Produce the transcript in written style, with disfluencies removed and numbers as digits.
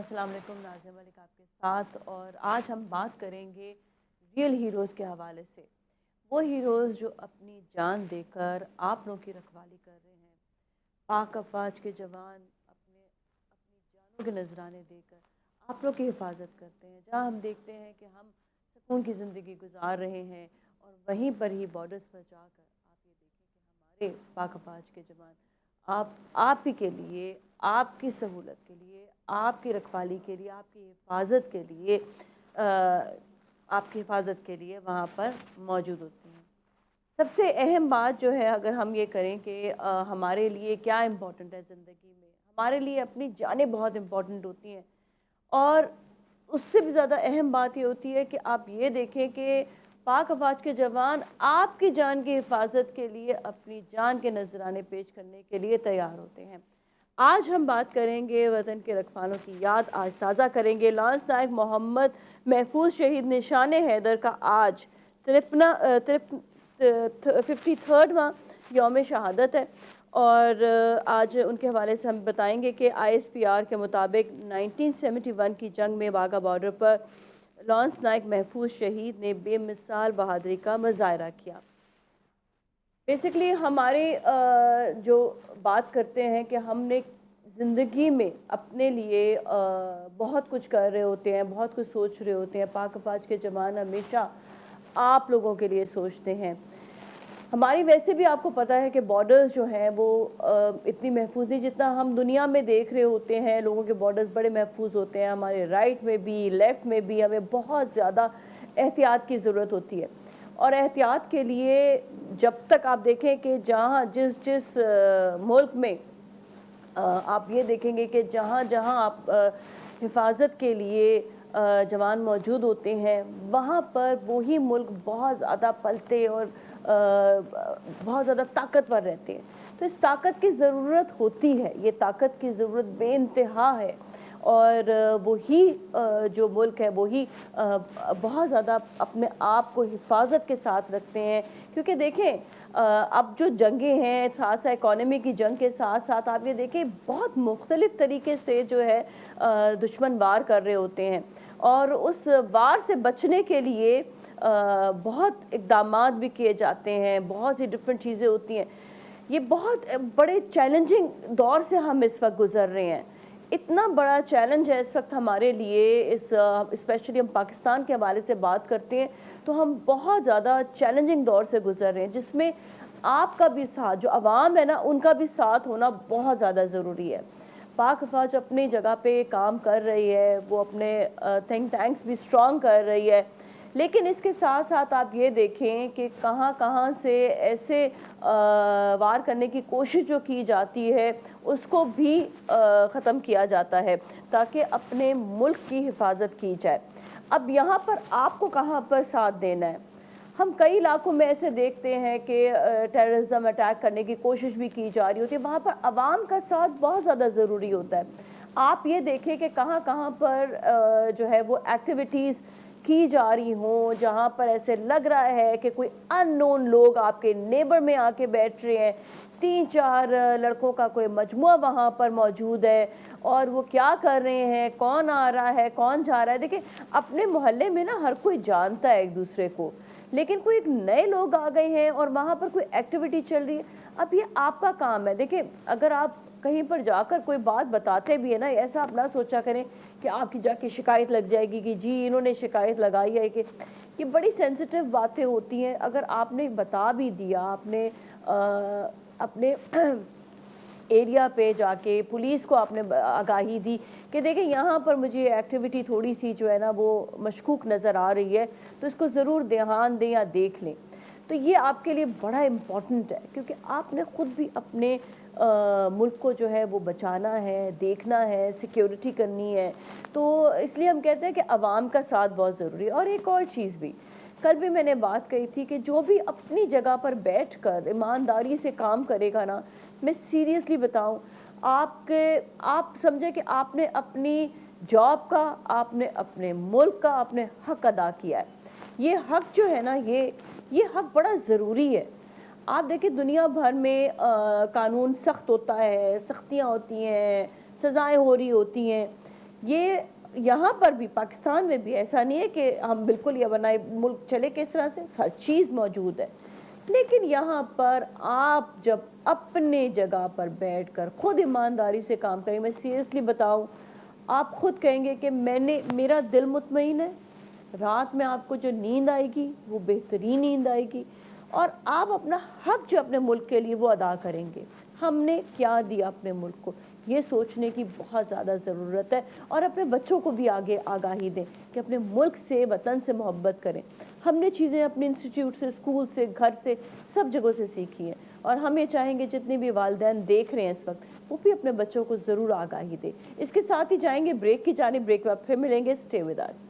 अस्सलाम वालेकुम, नाज़िया मलिक आपके साथ। और आज हम बात करेंगे रियल हीरोज़ के हवाले से। वो हीरोज़ जो अपनी जान देकर आप लोगों की रखवाली कर रहे हैं, पाक अफवाज के जवान अपने अपनी जानों के नजराने देकर आप लोग की हिफाजत करते हैं। जहाँ हम देखते हैं कि हम सुकून की ज़िंदगी गुजार रहे हैं और वहीं पर ही बॉर्डर्स पर जाकर आप ये देखें कि हमारे पाक अफवाज के जवान आप ही के लिए, आपकी सहूलत के लिए, आपकी रखवाली के लिए, आपकी हिफाजत के लिए वहाँ पर मौजूद होती हैं। सबसे अहम बात जो है, अगर हम ये करें कि हमारे लिए क्या इम्पोर्टेंट है ज़िंदगी में, हमारे लिए अपनी जानें बहुत इम्पोर्टेंट होती हैं। और उससे भी ज़्यादा अहम बात ये होती है कि आप ये देखें कि पाक अफवाज के जवान आपकी जान की हिफाजत के लिए अपनी जान के नजराने पेश करने के लिए तैयार होते हैं। आज हम बात करेंगे वतन के रखवालों की याद आज ताज़ा करेंगे। लांस नायक मोहम्मद महफूज शहीद निशान हैदर का आज 53वां यौम शहादत है। और आज उनके हवाले से हम बताएंगे कि ISPR के मुताबिक 1971 की जंग में वाघा बॉर्डर पर लांस नायक महफूज शहीद ने बेमिसाल बहादुरी का मुजाहरा किया। बेसिकली हमारे जो बात करते हैं कि हमने ज़िंदगी में अपने लिए बहुत कुछ कर रहे होते हैं, बहुत कुछ सोच रहे होते हैं। पाक अफवाज के जवान हमेशा आप लोगों के लिए सोचते हैं। हमारी वैसे भी आपको पता है कि बॉर्डर्स जो हैं वो इतनी महफूज नहीं जितना हम दुनिया में देख रहे होते हैं। लोगों के बॉर्डर्स बड़े महफूज होते हैं, हमारे राइट में भी लेफ़्ट में भी हमें बहुत ज़्यादा एहतियात की ज़रूरत होती है। और एहतियात के लिए जब तक आप देखें कि जहाँ जिस जिस मुल्क में आप ये देखेंगे कि जहाँ जहाँ आप हिफाजत के लिए जवान मौजूद होते हैं, वहाँ पर वही मुल्क बहुत ज़्यादा पलते और बहुत ज़्यादा ताकतवर रहते हैं। तो इस ताकत की ज़रूरत होती है, ये ताकत की ज़रूरत बेइंतहा है। और वही जो मुल्क है वही बहुत ज़्यादा अपने आप को हिफाजत के साथ रखते हैं। क्योंकि देखें अब जो जंगें हैं, साथ साथ इकॉनमी की जंग के साथ साथ आप ये देखें बहुत मुख्तलिफ़ तरीके से जो है दुश्मन वार कर रहे होते हैं। और उस वार से बचने के लिए बहुत इक़दामात भी किए जाते हैं, बहुत सी डिफरेंट चीज़ें होती हैं। ये बहुत बड़े चैलेंजिंग दौर से हम इस वक्त गुज़र रहे हैं। इतना बड़ा चैलेंज है इस वक्त हमारे लिए, इस स्पेशली हम पाकिस्तान के हवाले से बात करते हैं तो हम बहुत ज़्यादा चैलेंजिंग दौर से गुज़र रहे हैं, जिसमें आपका भी साथ, जो अवाम है ना, उनका भी साथ होना बहुत ज़्यादा ज़रूरी है। पाक अफवाज अपनी जगह पे काम कर रही है, वो अपने थिंक टैंक्स भी स्ट्रॉन्ग कर रही है। लेकिन इसके साथ साथ आप ये देखें कि कहाँ कहाँ से ऐसे वार करने की कोशिश जो की जाती है उसको भी ख़त्म किया जाता है ताकि अपने मुल्क की हिफाजत की जाए। अब यहाँ पर आपको कहाँ पर साथ देना है? हम कई इलाकों में ऐसे देखते हैं कि टेररिज्म अटैक करने की कोशिश भी की जा रही होती है, वहाँ पर आवाम का साथ बहुत ज़्यादा ज़रूरी होता है। आप ये देखें कि कहाँ कहाँ पर जो है वो एक्टिविटीज़ की जा रही हों, जहाँ पर ऐसे लग रहा है कि कोई अननोन लोग आपके नेबर में आके बैठ रहे हैं। 3-4 लड़कों का कोई मजमुआ वहाँ पर मौजूद है और वो क्या कर रहे हैं, कौन आ रहा है, कौन जा रहा है। देखिए अपने मोहल्ले में ना हर कोई जानता है एक दूसरे को, लेकिन कोई एक नए लोग आ गए हैं और वहाँ पर कोई एक्टिविटी चल रही है। अब ये आपका काम है। देखिए अगर आप कहीं पर जाकर कोई बात बताते भी है ना, ऐसा आप ना सोचा करें कि आपकी जाके शिकायत लग जाएगी कि जी इन्होंने शिकायत लगाई है। कि ये बड़ी सेंसिटिव बातें होती हैं। अगर आपने बता भी दिया, आपने अपने एरिया पे जाके पुलिस को आपने आगाही दी कि देखिए यहाँ पर मुझे एक्टिविटी थोड़ी सी जो है ना वो मशकूक नज़र आ रही है, तो इसको ज़रूर ध्यान दें या देख लें। तो ये आपके लिए बड़ा इम्पॉर्टेंट है क्योंकि आपने ख़ुद भी अपने मुल्क को जो है वो बचाना है, देखना है, सिक्योरिटी करनी है। तो इसलिए हम कहते हैं कि आवाम का साथ बहुत ज़रूरी है। और एक और चीज़ भी कल भी मैंने बात कही थी कि जो भी अपनी जगह पर बैठकर ईमानदारी से काम करेगा ना, मैं सीरियसली बताऊं, आप समझे कि आपने अपनी जॉब का, आपने अपने मुल्क का आपने हक अदा किया है। ये हक जो है ना, ये हक बड़ा ज़रूरी है। आप देखिए दुनिया भर में कानून सख्त होता है, सख्तियाँ होती हैं, सज़ाएं हो रही होती हैं, یہ یہاں پر بھی پاکستان میں بھی ایسا نہیں ہے کہ ہم بالکل یہ بنائے ملک چلے کس طرح سے، ہر چیز موجود ہے، لیکن یہاں پر آپ جب اپنے جگہ پر بیٹھ کر خود ایمانداری سے کام کریں، میں سیریسلی بتاؤں، آپ خود کہیں گے کہ میرا دل مطمئن ہے، رات میں آپ کو جو نیند آئے گی وہ بہترین نیند آئے گی، اور آپ اپنا حق جو اپنے ملک کے لیے وہ ادا کریں گے۔ ہم نے کیا دیا اپنے ملک کو، یہ سوچنے کی بہت زیادہ ضرورت ہے، اور اپنے بچوں کو بھی آگے آگاہی دیں کہ اپنے ملک سے، وطن سے محبت کریں۔ ہم نے چیزیں اپنے انسٹیٹیوٹ سے، اسکول سے، گھر سے، سب جگہوں سے سیکھی ہیں، اور ہم یہ چاہیں گے جتنے بھی والدین دیکھ رہے ہیں اس وقت، وہ بھی اپنے بچوں کو ضرور آگاہی دیں۔ اس کے ساتھ ہی جائیں گے بریک کی جانب، بریک کے بعد پھر ملیں گے، اسٹے ود اس۔